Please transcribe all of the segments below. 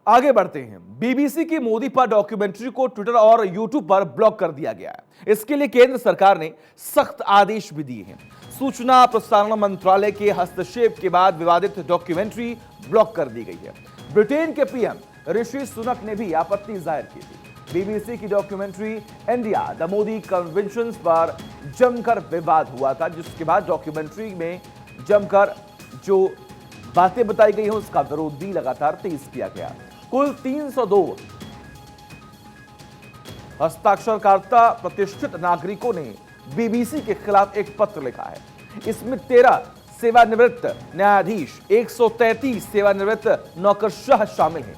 आगे बढ़ते हैं। बीबीसी की मोदी पर डॉक्यूमेंट्री को ट्विटर और यूट्यूब पर ब्लॉक कर दिया गया है। इसके लिए केंद्र सरकार ने सख्त आदेश भी दिए हैं। सूचना प्रसारण मंत्रालय के हस्तक्षेप के बाद विवादित डॉक्यूमेंट्री ब्लॉक कर दी गई है। ब्रिटेन के पीएम ऋषि सुनक ने भी आपत्ति जाहिर की थी। बीबीसी की documentary India the Modi convention पर जमकर विवाद हुआ था, जिसके बाद डॉक्यूमेंट्री में जमकर जो बातें बताई गई हैं उसका विरोध भी लगातार तेज किया गया। कुल 302 हस्ताक्षरकर्ता प्रतिष्ठित नागरिकों ने बीबीसी के खिलाफ एक पत्र लिखा है। इसमें 13 सेवानिवृत्त न्यायाधीश, 133 सेवानिवृत्त नौकरशाह शामिल हैं,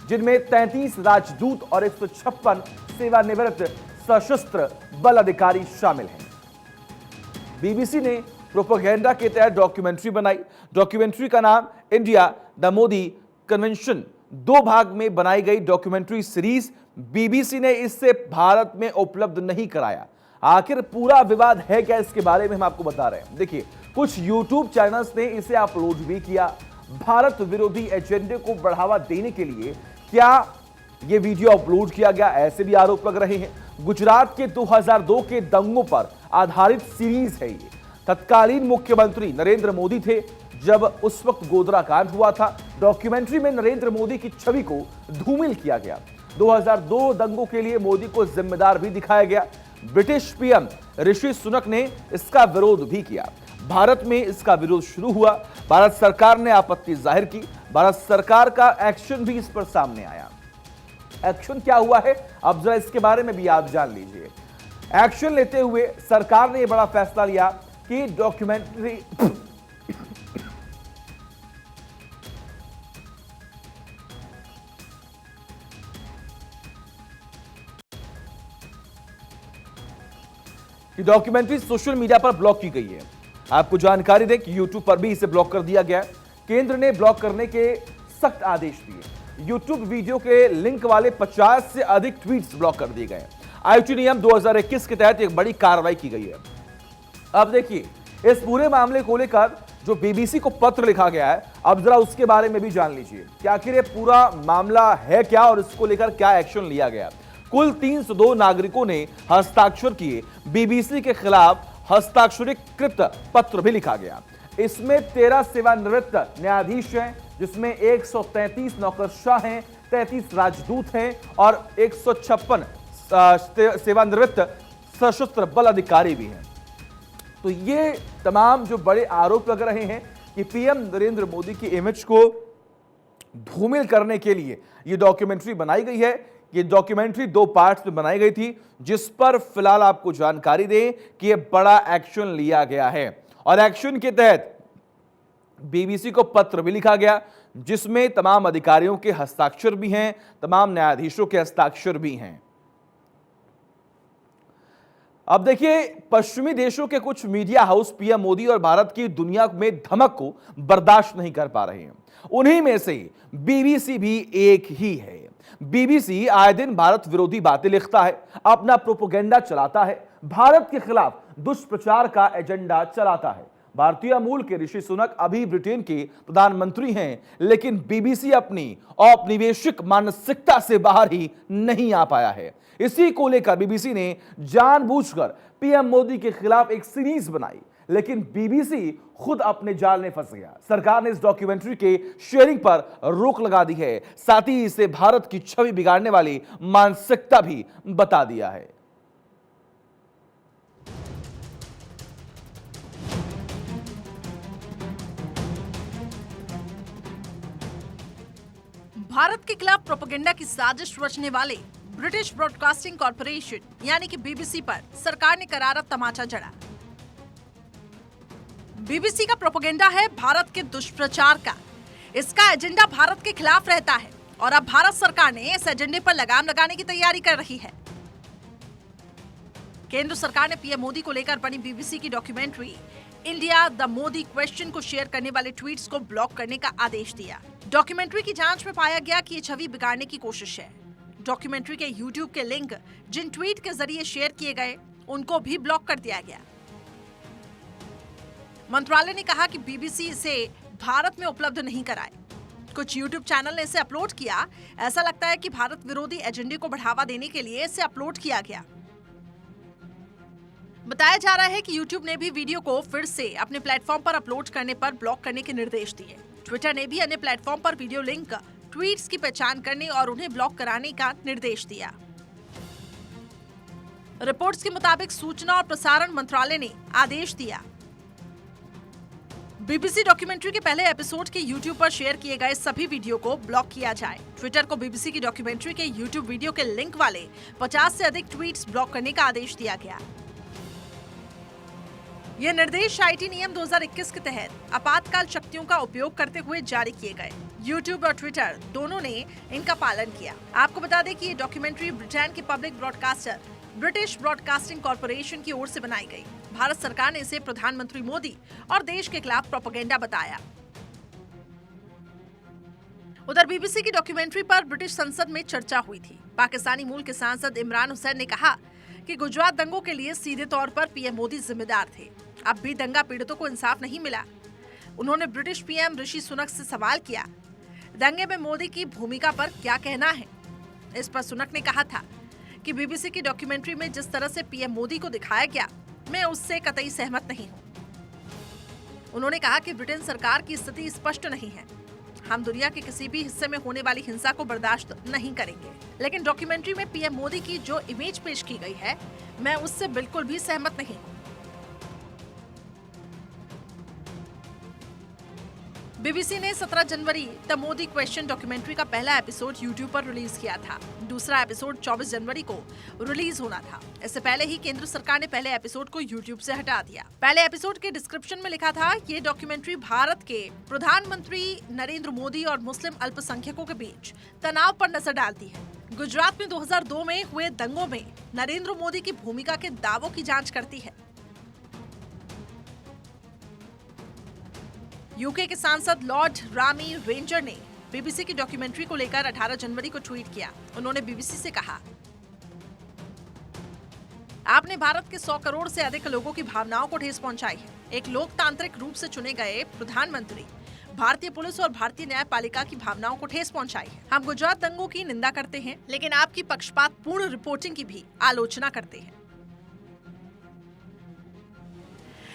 जिनमें 33 राजदूत और 156 सेवानिवृत्त सशस्त्र बल अधिकारी शामिल हैं। बीबीसी ने प्रोपेगेंडा के तहत डॉक्यूमेंट्री बनाई। डॉक्यूमेंट्री का नाम इंडिया द मोदी कन्वेंशन, 2 भाग में बनाई गई डॉक्यूमेंट्री सीरीज बीबीसी ने इससे भारत में उपलब्ध नहीं कराया। आखिर पूरा विवाद है क्या, इसके बारे में हम आपको बता रहे हैं। देखिए, कुछ यूट्यूब चैनल्स ने इसे अपलोड भी किया। भारत विरोधी एजेंडे को बढ़ावा देने के लिए क्या यह वीडियो अपलोड किया गया, ऐसे भी आरोप लग रहे हैं। गुजरात के 2002 के दंगों पर आधारित सीरीज है ये। तत्कालीन मुख्यमंत्री नरेंद्र मोदी थे जब उस वक्त गोधरा कांड हुआ था। डॉक्यूमेंट्री में नरेंद्र मोदी की छवि को धूमिल किया गया। 2002 दंगों के लिए मोदी को जिम्मेदार भी दिखाया गया। ब्रिटिश पीएम ऋषि सुनक ने इसका विरोध भी किया। भारत में इसका विरोध शुरू हुआ। भारत सरकार ने आपत्ति जाहिर की। भारत सरकार का एक्शन भी इस पर सामने आया। एक्शन क्या हुआ है, अब जरा इसके बारे में भी आप जान लीजिए। एक्शन लेते हुए सरकार ने यह बड़ा फैसला लिया कि डॉक्यूमेंट्री सोशल मीडिया पर ब्लॉक की गई है। आपको जानकारी दें कि यूट्यूब पर भी इसे ब्लॉक कर दिया गया है। केंद्र ने ब्लॉक करने के सख्त आदेश दिए। यूट्यूब वीडियो के लिंक वाले 50 से अधिक ट्वीट्स ब्लॉक कर दिए गए। आईटी नियम 2021 के तहत एक बड़ी कार्रवाई की गई है। अब देखिए, इस पूरे मामले को लेकर जो बीबीसी को पत्र लिखा गया है, अब जरा उसके बारे में भी जान लीजिए कि आखिर ये पूरा मामला है क्या और इसको लेकर क्या एक्शन लिया गया। कुल 302 नागरिकों ने हस्ताक्षर किए। बीबीसी के खिलाफ हस्ताक्षरीकृत पत्र भी लिखा गया। इसमें 13 सेवानिवृत्त न्यायाधीश हैं, जिसमें 133 नौकरशाह हैं, 33 राजदूत हैं और 156 सेवानिवृत्त सशस्त्र बल अधिकारी भी हैं। तो ये तमाम जो बड़े आरोप लग रहे हैं कि पीएम नरेंद्र मोदी की इमेज को धूमिल करने के लिए ये डॉक्यूमेंट्री बनाई गई है। ये डॉक्यूमेंट्री 2 पार्ट्स में बनाई गई थी, जिस पर फिलहाल आपको जानकारी दें कि यह बड़ा एक्शन लिया गया है। और एक्शन के तहत बीबीसी को पत्र भी लिखा गया, जिसमें तमाम अधिकारियों के हस्ताक्षर भी हैं, तमाम न्यायाधीशों के हस्ताक्षर भी हैं। अब देखिए, पश्चिमी देशों के कुछ मीडिया हाउस पीएम मोदी और भारत की दुनिया में धमक को बर्दाश्त नहीं कर पा रहे हैं। उन्हीं में से बीबीसी भी एक ही है। बीबीसी आए दिन भारत विरोधी बातें लिखता है, अपना प्रोपेगेंडा चलाता है, भारत के खिलाफ दुष्प्रचार का एजेंडा चलाता है। भारतीय मूल के ऋषि सुनक अभी ब्रिटेन के प्रधानमंत्री हैं, लेकिन बीबीसी अपनी औपनिवेशिक मानसिकता से बाहर ही नहीं आ पाया है। इसी को लेकर बीबीसी ने जानबूझकर पीएम मोदी के खिलाफ एक सीरीज बनाई, लेकिन बीबीसी खुद अपने जाल में फंस गया। सरकार ने इस डॉक्यूमेंट्री के शेयरिंग पर रोक लगा दी है, साथ ही इसे भारत की छवि बिगाड़ने वाली मानसिकता भी बता दिया है। भारत के खिलाफ प्रोपेगेंडा की साजिश रचने वाले ब्रिटिश ब्रॉडकास्टिंग कॉर्पोरेशन यानी कि बीबीसी पर सरकार ने करारा तमाचा जड़ा। बीबीसी का प्रोपेगेंडा है भारत के दुष्प्रचार का। इसका एजेंडा भारत के खिलाफ रहता है और अब भारत सरकार ने इस एजेंडे पर लगाम लगाने की तैयारी कर रही है। केंद्र सरकार ने पीएम मोदी को लेकर बनी बीबीसी की documentary India the Modi question को शेयर करने वाले ट्वीट्स को ब्लॉक करने का आदेश दिया। डॉक्यूमेंट्री की जांच में पाया गया कि ये छवि बिगाड़ने की कोशिश है। डॉक्यूमेंट्री के यूट्यूब के लिंक जिन ट्वीट के जरिए शेयर किए गए, उनको भी ब्लॉक कर दिया गया। मंत्रालय ने कहा कि बीबीसी इसे भारत में उपलब्ध नहीं कराए कुछ YouTube चैनल ने इसे अपलोड किया। ऐसा लगता है कि भारत विरोधी एजेंडे को बढ़ावा देने के लिए इसे अपलोड किया गया। बताया जा रहा है कि YouTube ने भी वीडियो को फिर से अपने प्लेटफॉर्म पर अपलोड करने पर ब्लॉक करने के निर्देश दिए। ट्विटर ने भी अन्य प्लेटफॉर्म पर वीडियो लिंक, ट्वीट्स की पहचान करने और उन्हें ब्लॉक कराने का निर्देश दिया। रिपोर्ट्स के मुताबिक सूचना और प्रसारण मंत्रालय ने आदेश दिया बीबीसी डॉक्यूमेंट्री के पहले एपिसोड के YouTube पर शेयर किए गए सभी वीडियो को ब्लॉक किया जाए। ट्विटर को बीबीसी की डॉक्यूमेंट्री के YouTube वीडियो के लिंक वाले 50 से अधिक ट्वीट्स ब्लॉक करने का आदेश दिया गया। ये निर्देश आईटी नियम 2021 के तहत आपातकाल शक्तियों का उपयोग करते हुए जारी किए गए। YouTube और ट्विटर दोनों ने इनका पालन किया। आपको बता दें कि ये डॉक्यूमेंट्री ब्रिटेन के public broadcaster British broadcasting corporation की ओर से बनाई गई। भारत सरकार ने इसे प्रधानमंत्री मोदी और देश के खिलाफ प्रोपेगेंडा बताया। उधर बीबीसी की डॉक्यूमेंट्री पर ब्रिटिश संसद में चर्चा हुई थी। पाकिस्तानी मूल के सांसद इमरान हुसैन ने कहा कि गुजरात दंगों के लिए सीधे तौर पर पीएम मोदी जिम्मेदार थे। अब भी दंगा पीड़ितों को इंसाफ नहीं मिला। उन्होंने ब्रिटिश पीएम ऋषि सुनक से सवाल किया, दंगे में मोदी की भूमिका पर क्या कहना है। इस पर सुनक ने कहा था कि बीबीसी की डॉक्यूमेंट्री में जिस तरह से पीएम मोदी को दिखाया गया, मैं उससे कतई सहमत नहीं हूं। उन्होंने कहा कि ब्रिटेन सरकार की स्थिति स्पष्ट नहीं है। हम दुनिया के किसी भी हिस्से में होने वाली हिंसा को बर्दाश्त नहीं करेंगे, लेकिन डॉक्यूमेंट्री में पीएम मोदी की जो इमेज पेश की गई है, मैं उससे बिल्कुल भी सहमत नहीं हूं। बीबीसी ने 17 जनवरी द मोदी क्वेश्चन डॉक्यूमेंट्री का पहला एपिसोड YouTube पर रिलीज किया था। दूसरा एपिसोड 24 जनवरी को रिलीज होना था। इससे पहले ही केंद्र सरकार ने पहले एपिसोड को YouTube से हटा दिया। पहले एपिसोड के डिस्क्रिप्शन में लिखा था, ये डॉक्यूमेंट्री भारत के प्रधानमंत्री नरेंद्र मोदी और मुस्लिम अल्पसंख्यकों के बीच तनाव पर नजर डालती है। गुजरात में 2002 में हुए दंगों में नरेंद्र मोदी की भूमिका के दावों की जांच करती है। यूके के सांसद लॉर्ड रामी रेंजर ने बीबीसी की डॉक्यूमेंट्री को लेकर 18 जनवरी को ट्वीट किया। उन्होंने बीबीसी से कहा, आपने भारत के 100 करोड़ से अधिक लोगों की भावनाओं को ठेस पहुंचाई है। एक लोकतांत्रिक रूप से चुने गए प्रधानमंत्री भारतीय पुलिस और भारतीय न्यायपालिका की भावनाओं को ठेस पहुंचाई है। हम गुजरात दंगों की निंदा करते हैं, लेकिन आपकी पक्षपातपूर्ण रिपोर्टिंग की भी आलोचना करते हैं।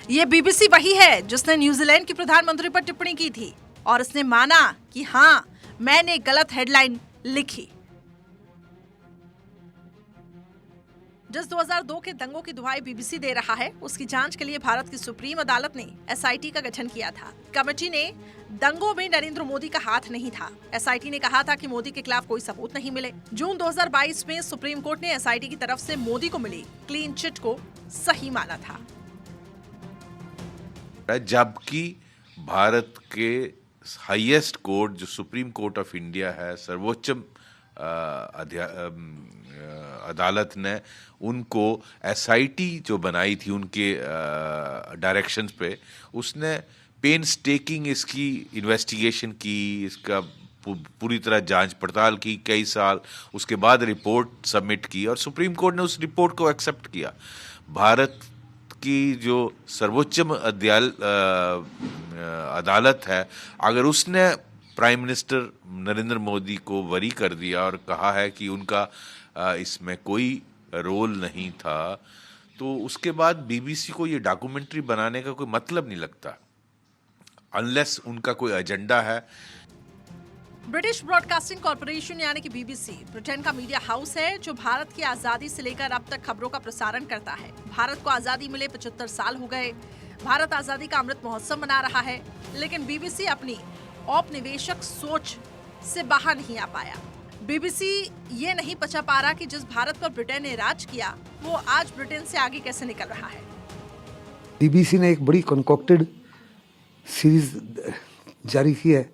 ये बीबीसी वही है जिसने न्यूजीलैंड के प्रधानमंत्री पर टिप्पणी की थी और इसने माना कि हाँ, मैंने गलत हेडलाइन लिखी। जिस 2002 के दंगों की दुहाई बीबीसी दे रहा है, उसकी जांच के लिए भारत की सुप्रीम अदालत ने एसआईटी का गठन किया था। कमेटी ने दंगों में नरेंद्र मोदी का हाथ नहीं था। एसआईटी ने कहा था कि मोदी के खिलाफ कोई सबूत नहीं मिले। जून 2022 में सुप्रीम कोर्ट ने एसआईटी की तरफ से मोदी को मिली क्लीन चिट को सही माना था। जबकि भारत के हाईएस्ट कोर्ट जो सुप्रीम कोर्ट ऑफ इंडिया है, सर्वोच्च अदालत ने उनको एसआईटी जो बनाई थी उनके डायरेक्शंस पे, उसने पेनस्टेकिंग इसकी इन्वेस्टिगेशन की, इसका पूरी तरह जांच पड़ताल की कई साल, उसके बाद रिपोर्ट सबमिट की और सुप्रीम कोर्ट ने उस रिपोर्ट को एक्सेप्ट किया। भारत की जो सर्वोच्च अदालत है, अगर उसने प्राइम मिनिस्टर नरेंद्र मोदी को वरी कर दिया और कहा है कि उनका इसमें कोई रोल नहीं था, तो उसके बाद बीबीसी को ये डॉक्यूमेंट्री बनाने का कोई मतलब नहीं लगता, अनलेस उनका कोई एजेंडा है। ब्रिटिश ब्रॉडकास्टिंग कॉर्पोरेशन यानी कि बीबीसी ब्रिटेन का मीडिया हाउस है जो भारत की आजादी से लेकर अब तक खबरों का प्रसारण करता है। भारत को आजादी मिले 75 साल हो गए। भारत आजादी का अमृत महोत्सव मना रहा है, लेकिन बीबीसी अपनी औपनिवेशक सोच से बाहर नहीं आ पाया। बीबीसी ये नहीं पचा पा रहा कि जिस भारत पर ब्रिटेन ने राज किया, वो आज ब्रिटेन से आगे कैसे निकल रहा है। बीबीसी ने एक बड़ी कॉन्कॉक्टेड सीरीज जारी की है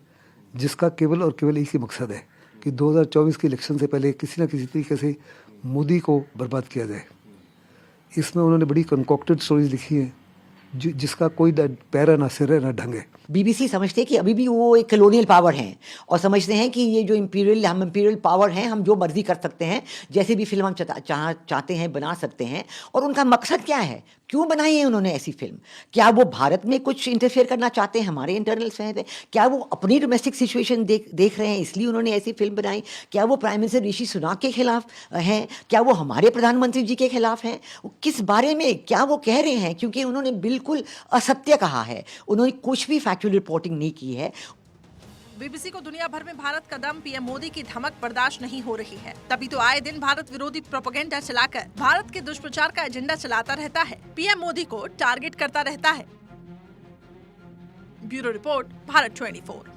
जिसका केवल और केवल एक ही मकसद है कि 2024 के इलेक्शन से पहले किसी न किसी तरीके से मोदी को बर्बाद किया जाए। इसमें उन्होंने बड़ी कॉन्कॉक्टेड स्टोरीज लिखी हैं जिसका कोई पैरा ना सिर है ना ढंग है। बीबीसी समझते हैं कि अभी भी वो एक कॉलोनियल पावर हैं और समझते हैं कि ये जो हम इंपीरियल पावर हैं, हम जो मर्जी कर सकते हैं, जैसे भी फिल्म हम चाहते हैं बना सकते हैं। और उनका मकसद क्या है? क्यों बनाई है उन्होंने ऐसी फिल्म? क्या वो भारत में कुछ इंटरफेयर करना चाहते हैं हमारे इंटरनल अफेयर में? क्या वो अपनी डोमेस्टिक सिचुएशन देख रहे हैं इसलिए उन्होंने ऐसी फिल्म बनाई? क्या वो प्राइम मिनिस्टर ऋषि सुनाक के खिलाफ हैं? क्या वो हमारे प्रधानमंत्री जी के खिलाफ हैं? वो किस बारे में क्या वो कह रहे हैं? क्योंकि उन्होंने बिल्कुल असत्य कहा है, उन्होंने कुछ भी फैक्चुअल रिपोर्टिंग नहीं की है। बीबीसी को दुनिया भर में भारत का दम, पीएम मोदी की धमक बर्दाश्त नहीं हो रही है। तभी तो आए दिन भारत विरोधी प्रोपेगेंडा चलाकर भारत के दुष्प्रचार का एजेंडा चलाता रहता है, पीएम मोदी को टारगेट करता रहता है। Bureau report, Bharat 24।